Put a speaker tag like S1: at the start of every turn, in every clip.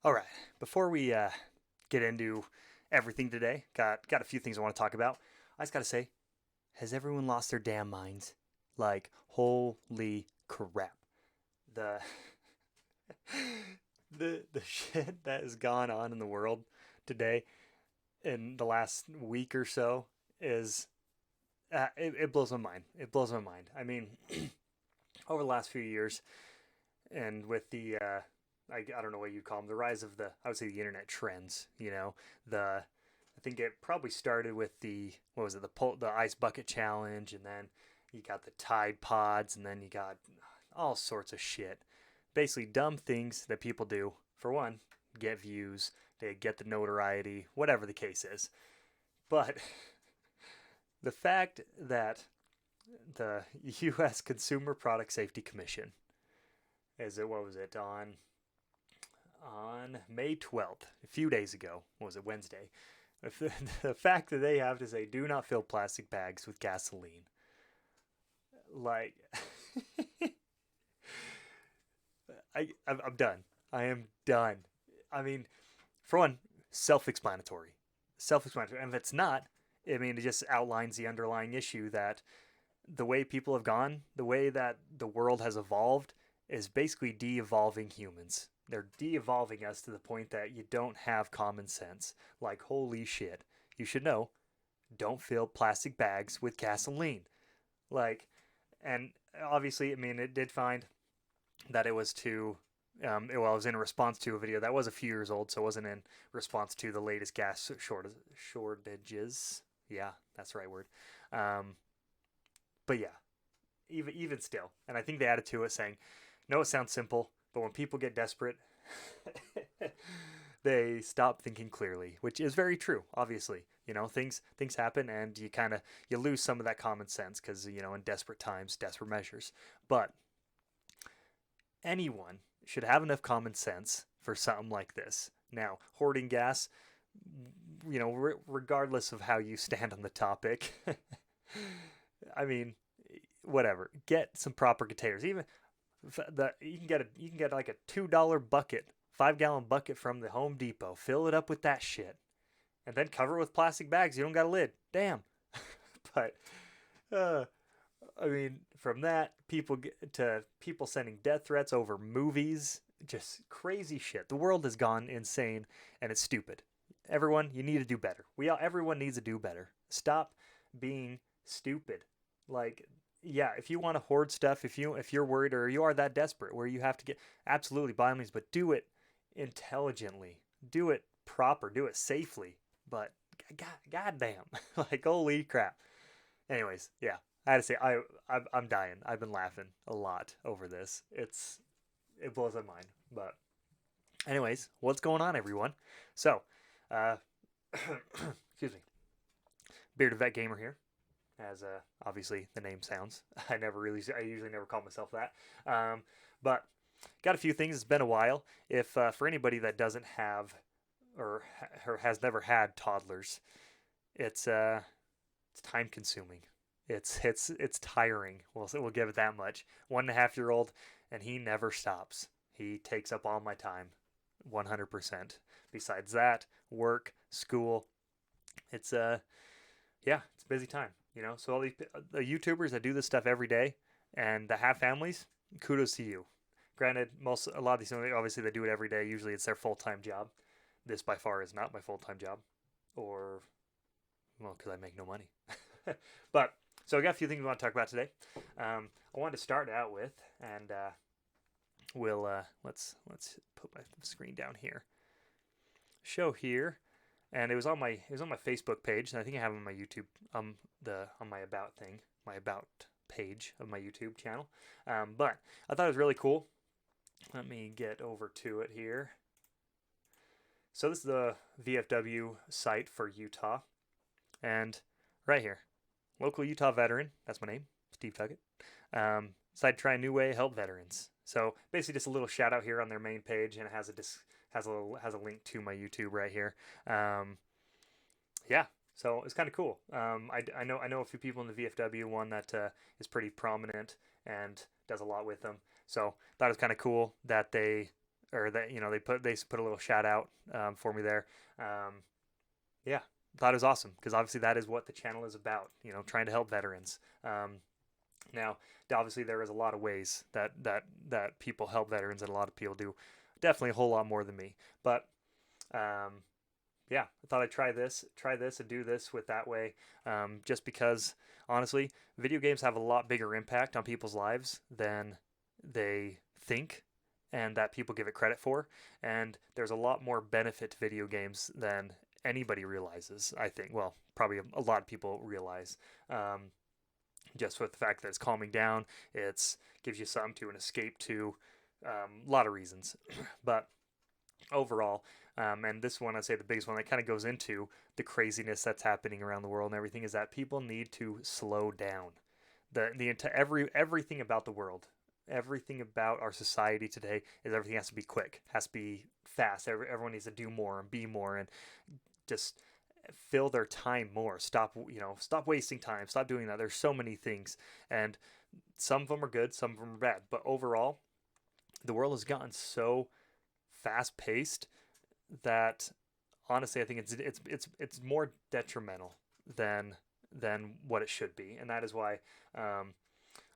S1: All right. Before we get into everything today, got a few things I want to talk about. I just got to say, has everyone lost their damn minds? Like, holy crap! The the shit that has gone on in the world today in the last week or so is it blows my mind. It blows my mind. I mean, over the last few years, and with the I don't know what you'd call them, the rise of the I would say the internet trends. The I think it probably started with the what was it the ice bucket challenge, and then you got the Tide Pods, and then you got all sorts of shit. Basically, dumb things that people do for one, get views, they get the notoriety, whatever the case is. But the fact that the U.S. Consumer Product Safety Commission is it what was it on May 12th, a few days ago, what was it, Wednesday? The fact that they have to say, do not fill plastic bags with gasoline. Like, I'm done. I am done. I mean, for one, self explanatory. Self explanatory. And if it's not, I mean, it just outlines the underlying issue that the way people have gone, the way that the world has evolved, is basically de evolving humans. They're de evolving us to the point that you don't have common sense. Like, holy shit. You should know, don't fill plastic bags with gasoline. Like, and obviously, I mean, it did find that it was to, it was in response to a video that was a few years old, so it wasn't in response to the latest gas shortages. Yeah, that's the right word. Um, but yeah, even still, and I think they added to it saying, "No, it sounds simple, but when people get desperate, they stop thinking clearly," which is very true. Obviously, things happen, and you lose some of that common sense because in desperate times, desperate measures. But anyone should have enough common sense for something like this. Now, hoarding gas, regardless of how you stand on the topic, I mean, whatever. Get some proper containers. Even you can get like a $2 bucket, 5-gallon bucket from the Home Depot. Fill it up with that shit, and then cover it with plastic bags. You don't got a lid. Damn. But uh, I mean, from that to people sending death threats over movies, just crazy shit. The world has gone insane, and it's stupid. Everyone, you need to do better. Everyone needs to do better. Stop being stupid. Like, yeah, if you want to hoard stuff, if you're worried or you are that desperate where you have to get absolutely by all means, but do it intelligently, do it proper, do it safely. But goddamn, like holy crap. Anyways, yeah, I had to say I'm dying. I've been laughing a lot over this. It blows my mind. But anyways, what's going on, everyone? So, uh, excuse me, Bearded Vet Gamer here, as obviously the name sounds. I usually never call myself that. But got a few things. It's been a while. If for anybody that doesn't have or has never had toddlers, it's time consuming. It's tiring. We'll give it that much. 1.5 year old, and he never stops. He takes up all my time, 100%. Besides that, work, school, it's yeah, it's a busy time. So all these the YouTubers that do this stuff every day and that have families, kudos to you. Granted, a lot of these obviously they do it every day. Usually it's their full time job. This by far is not my full time job, or well, because I make no money. But so I got a few things we want to talk about today. I wanted to start out with, and we'll let's put my screen down here. Show here, and it was on my Facebook page, and I think I have it on my YouTube on my about thing, my about page of my YouTube channel. But I thought it was really cool. Let me get over to it here. So this is the VFW site for Utah, and right here, local Utah veteran. That's my name, Steve Tuckett. Decided to try a new way to help veterans. So basically, just a little shout out here on their main page, and it has a link to my YouTube right here. Yeah, so it's kind of cool. I know a few people in the VFW, one that is pretty prominent and does a lot with them. So thought it was kind of cool that they or that they put a little shout out for me there. Yeah, thought it was awesome because obviously that is what the channel is about. Trying to help veterans. Now, obviously, there is a lot of ways that people help veterans, and a lot of people do definitely a whole lot more than me. But yeah, I thought I'd try this, and do this with that way, just because honestly, video games have a lot bigger impact on people's lives than they think, and that people give it credit for. And there's a lot more benefit to video games than anybody realizes. I think, well, probably a lot of people realize. Just with the fact that it's calming down, it's gives you something to an escape to, a lot of reasons. But overall, and this one I'd say the biggest one that kind of goes into the craziness that's happening around the world and everything is that people need to slow down. Everything about the world, everything about our society today is everything has to be quick, has to be fast. Everyone needs to do more and be more and just fill their time more. Stop wasting time. Stop doing that. There's so many things, and some of them are good, some of them are bad. But overall, the world has gotten so fast paced that honestly, I think it's more detrimental than what it should be, and that is why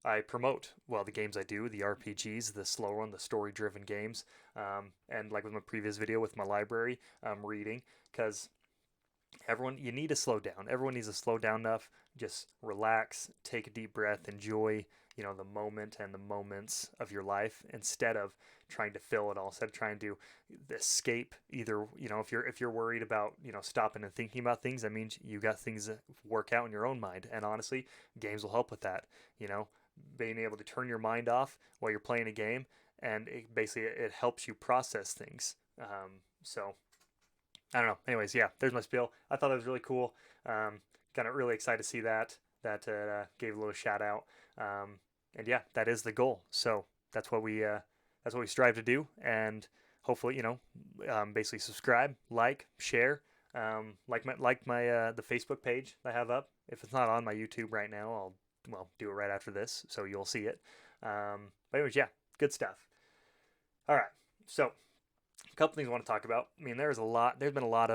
S1: I promote the games I do, the RPGs, the slow run, the story driven games, and like with my previous video with my library, reading, because you need to slow down. Everyone needs to slow down enough, just relax, take a deep breath, enjoy, the moment and the moments of your life instead of trying to fill it all, instead of trying to escape either, if you're worried about, stopping and thinking about things, that means you got things that work out in your own mind. And honestly, games will help with that, being able to turn your mind off while you're playing a game, and it helps you process things. So I don't know. Anyways, yeah, there's my spiel. I thought that was really cool. Kind of really excited to see that. Gave a little shout out. And yeah, that is the goal. So that's what we strive to do. And hopefully, basically subscribe, like, share, like my the Facebook page I have up. If it's not on my YouTube right now, I'll do it right after this, so you'll see it. But anyways, yeah, good stuff. All right, so a couple things I want to talk about. I mean, there's been a lot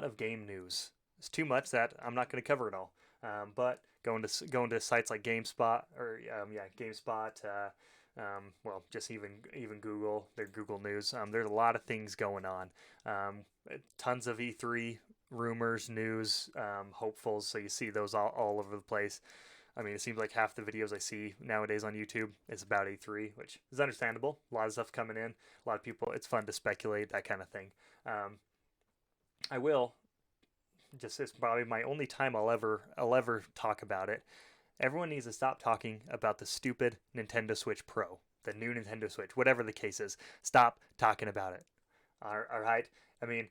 S1: of game news. It's too much that I'm not going to cover it all. But going to sites like GameSpot GameSpot, just even Google, their Google News. There's a lot of things going on. Tons of E3 rumors, news, hopefuls. So you see those all over the place. I mean, it seems like half the videos I see nowadays on YouTube is about E3, which is understandable. A lot of stuff coming in. A lot of people, it's fun to speculate, that kind of thing. It's probably my only time I'll ever talk about it. Everyone needs to stop talking about the stupid Nintendo Switch Pro, the new Nintendo Switch, whatever the case is. Stop talking about it. All right? I mean,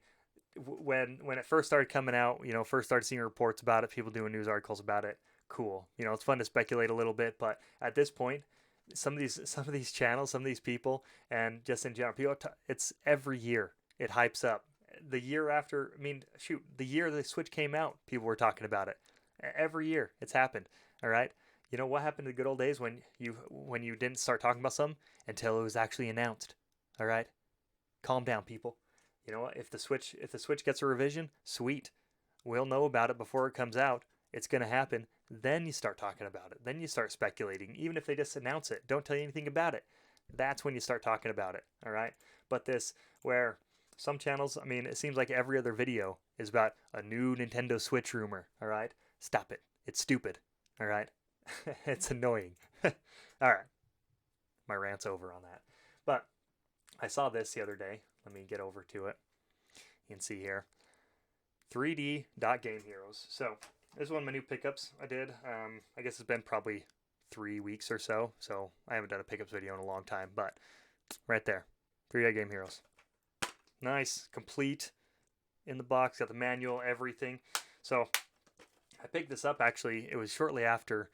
S1: when it first started coming out, first started seeing reports about it, people doing news articles about it, cool. It's fun to speculate a little bit, but at this point, some of these channels, some of these people, and just in general, it's every year it hypes up. The year after, the year the Switch came out, people were talking about it. Every year it's happened. All right. What happened to the good old days when you didn't start talking about something until it was actually announced? All right. Calm down, people. You know what? If the Switch gets a revision, sweet. We'll know about it before it comes out. It's going to happen. Then you start talking about it. Then you start speculating. Even if they just announce it, don't tell you anything about it. That's when you start talking about it. All right. But where some channels, it seems like every other video is about a new Nintendo Switch rumor. All right. Stop it. It's stupid. All right. It's annoying. All right. My rant's over on that. But I saw this the other day. Let me get over to it. You can see here. 3D Game Heroes. So this is one of my new pickups I did. I guess it's been probably 3 weeks or so. So I haven't done a pickups video in a long time. But right there. 3D Game Heroes. Nice. Complete. In the box. Got the manual. Everything. So I picked this up, actually. It was shortly after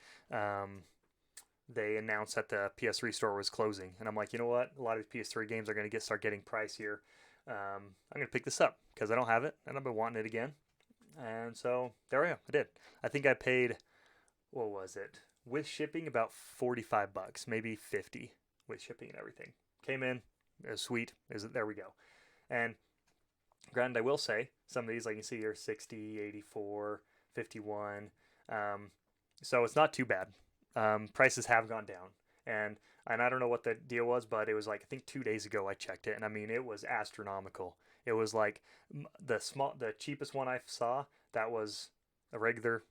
S1: they announced that the PS3 store was closing. And I'm like, you know what? A lot of these PS3 games are going to start getting pricier. I'm going to pick this up because I don't have it and I've been wanting it again. And so there I am. I did. I think I paid, what was it? With shipping, about $45, maybe 50 with shipping and everything. came in, it was sweet. There we go. And granted, I will say some of these, like you see here, 60, 84, 51. So it's not too bad. Prices have gone down, and I don't know what the deal was, but it was like I think 2 days ago I checked it, and I mean it was astronomical. It was like the cheapest one I saw that was a regular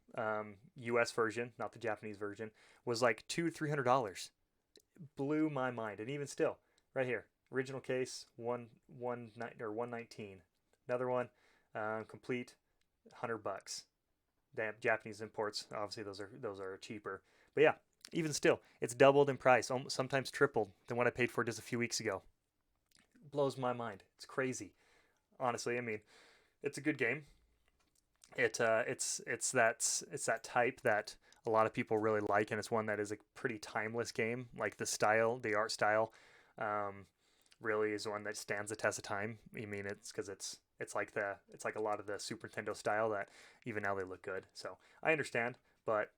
S1: U.S. version, not the Japanese version, was like $200-300. Blew my mind, and even still, right here, original case 119. Another one, complete, $100. Damn, Japanese imports, obviously those are cheaper. But yeah, even still, it's doubled in price, sometimes tripled than what I paid for just a few weeks ago. Blows my mind. It's crazy. Honestly, I mean, it's a good game. It's that type that a lot of people really like, and it's one that is a pretty timeless game. Like the art style, um, really is one that stands the test of time. I mean, it's because it's like a lot of the Super Nintendo style that even now they look good. So I understand, but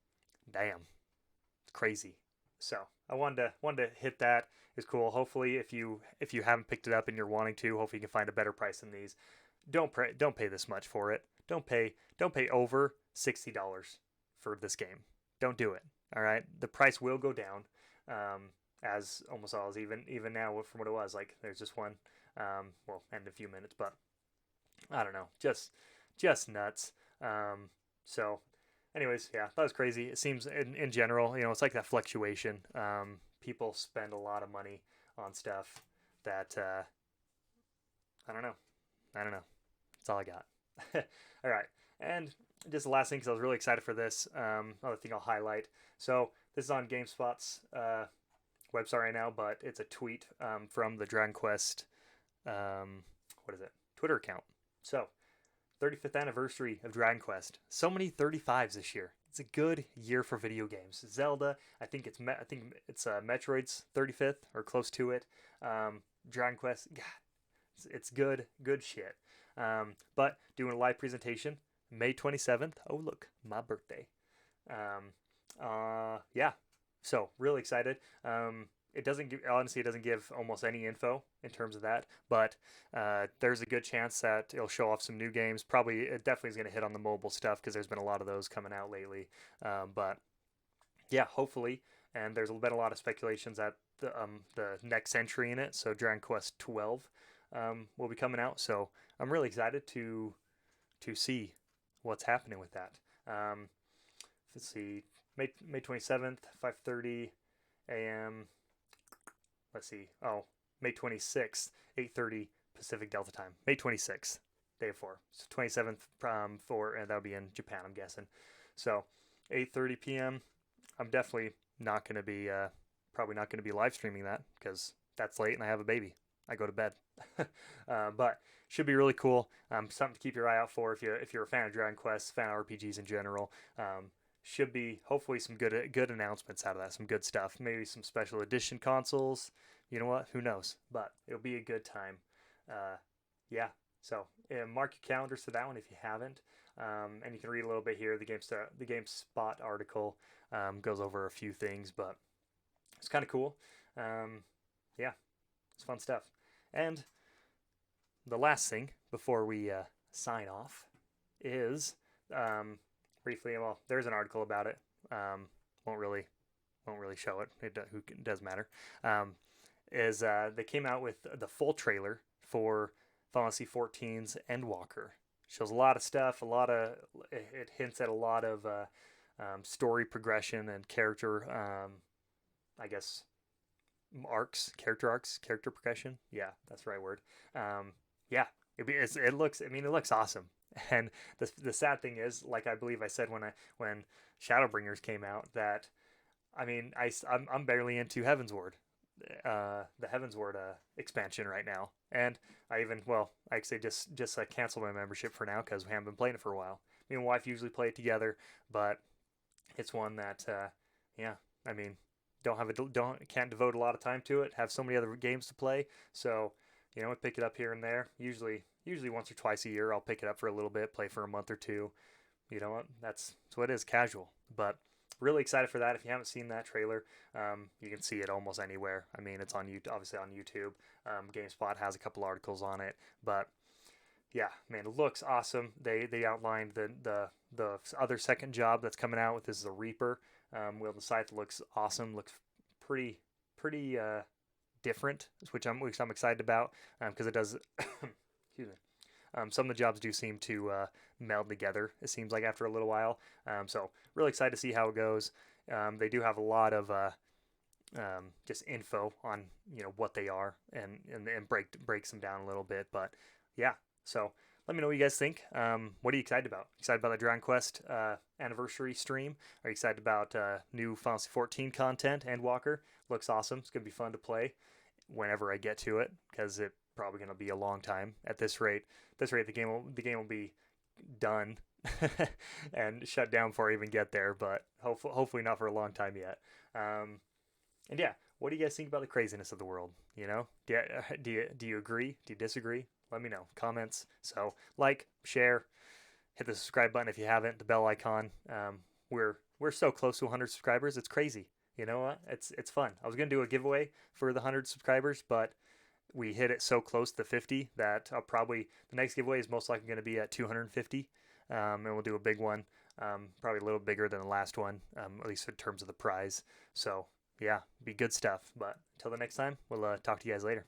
S1: damn, it's crazy. So I wanted to hit that. It's cool. Hopefully, if you haven't picked it up and you're wanting to, hopefully you can find a better price than these. Don't pay this much for it. Don't pay over $60 for this game. Don't do it. All right, the price will go down, as almost always. Even now from what it was, like there's just one. Well, end in a few minutes, but I don't know, just nuts. So, anyways, yeah, that was crazy. It seems in general, it's like that fluctuation. People spend a lot of money on stuff that I don't know. I don't know. That's all I got. All right, and just the last thing because I was really excited for this. Another thing I'll highlight. So this is on GameSpot's website right now, but it's a tweet from the Dragon Quest. What is it? Twitter account. So 35th anniversary of Dragon Quest. So many 35s this year. It's a good year for video games. Zelda, I think it's Metroid's 35th or close to it. Dragon Quest, God, it's good shit. But doing a live presentation May 27th. Oh look, my birthday. Yeah. So really excited. It doesn't give, honestly, it doesn't give almost any info in terms of that, but there's a good chance that it'll show off some new games. Probably, it definitely is going to hit on the mobile stuff because there's been a lot of those coming out lately. But yeah, hopefully, and there's been a lot of speculations that the next entry in it, so Dragon Quest 12, will be coming out. So I'm really excited to see what's happening with that. Let's see, May 27th, 5:30 a.m. Let's see. Oh, May 26th, 8:30 Pacific Delta Time. May 26th, day before. So 27th and that'll be in Japan, I'm guessing. So 8:30 p.m. I'm definitely not going to be probably not going to be live streaming that because that's late and I have a baby. I go to bed. But should be really cool. Something to keep your eye out for if you're a fan of Dragon Quest, fan of RPGs in general. Should be hopefully some good announcements out of that, some good stuff. Maybe some special edition consoles. You know what? Who knows? But it'll be a good time. Yeah. So mark your calendars for that one if you haven't. And you can read a little bit here. The GameSpot article goes over a few things, but it's kind of cool. Yeah, it's fun stuff. And the last thing before we sign off is briefly. Well, there's an article about it. Won't really show it. Who does matter? They came out with the full trailer for Final Fantasy 14's Endwalker. Shows a lot of stuff. It hints at a lot of story progression and character. I guess character arcs, character progression. Yeah, that's the right word. Yeah, it looks. I mean, it looks awesome. And the sad thing is, like I believe I said when Shadowbringers came out, that I mean I'm barely into Heavensward, the Heavensward expansion right now, and I actually just canceled my membership for now because we haven't been playing it for a while. Me and my wife usually play it together, but it's one that yeah, I mean can't devote a lot of time to it. Have so many other games to play, so I pick it up here and there. Usually once or twice a year, I'll pick it up for a little bit, play for a month or two. You know what? That's what it is, casual. But really excited for that. If you haven't seen that trailer, you can see it almost anywhere. I mean, it's on YouTube, obviously on YouTube. GameSpot has a couple articles on it, but yeah, man, it looks awesome. They outlined the other second job that's coming out with. This is a Reaper. Wield the Scythe looks awesome. Looks pretty different, which I'm excited about because it does. Excuse me. Some of the jobs do seem to meld together. It seems like after a little while. So really excited to see how it goes. They do have a lot of just info on what they are and breaks them down a little bit. But yeah, so let me know what you guys think. What are you excited about? Excited about the Dragon Quest anniversary stream? Are you excited about new Final Fantasy 14 content? Endwalker looks awesome. It's gonna be fun to play whenever I get to it because it probably gonna be a long time at this rate. The game will be done and shut down before I even get there. But hopefully not for a long time yet. And yeah, what do you guys think about the craziness of the world? Do you agree? Do you disagree? Let me know. Comments. So like, share, hit the subscribe button if you haven't. The bell icon. We're so close to 100 subscribers. It's crazy. You know what? It's fun. I was gonna do a giveaway for the 100 subscribers, but we hit it so close to 50 that the next giveaway is most likely going to be at 250, and we'll do a big one, probably a little bigger than the last one, at least in terms of the prize. So yeah, be good stuff. But until the next time, we'll talk to you guys later.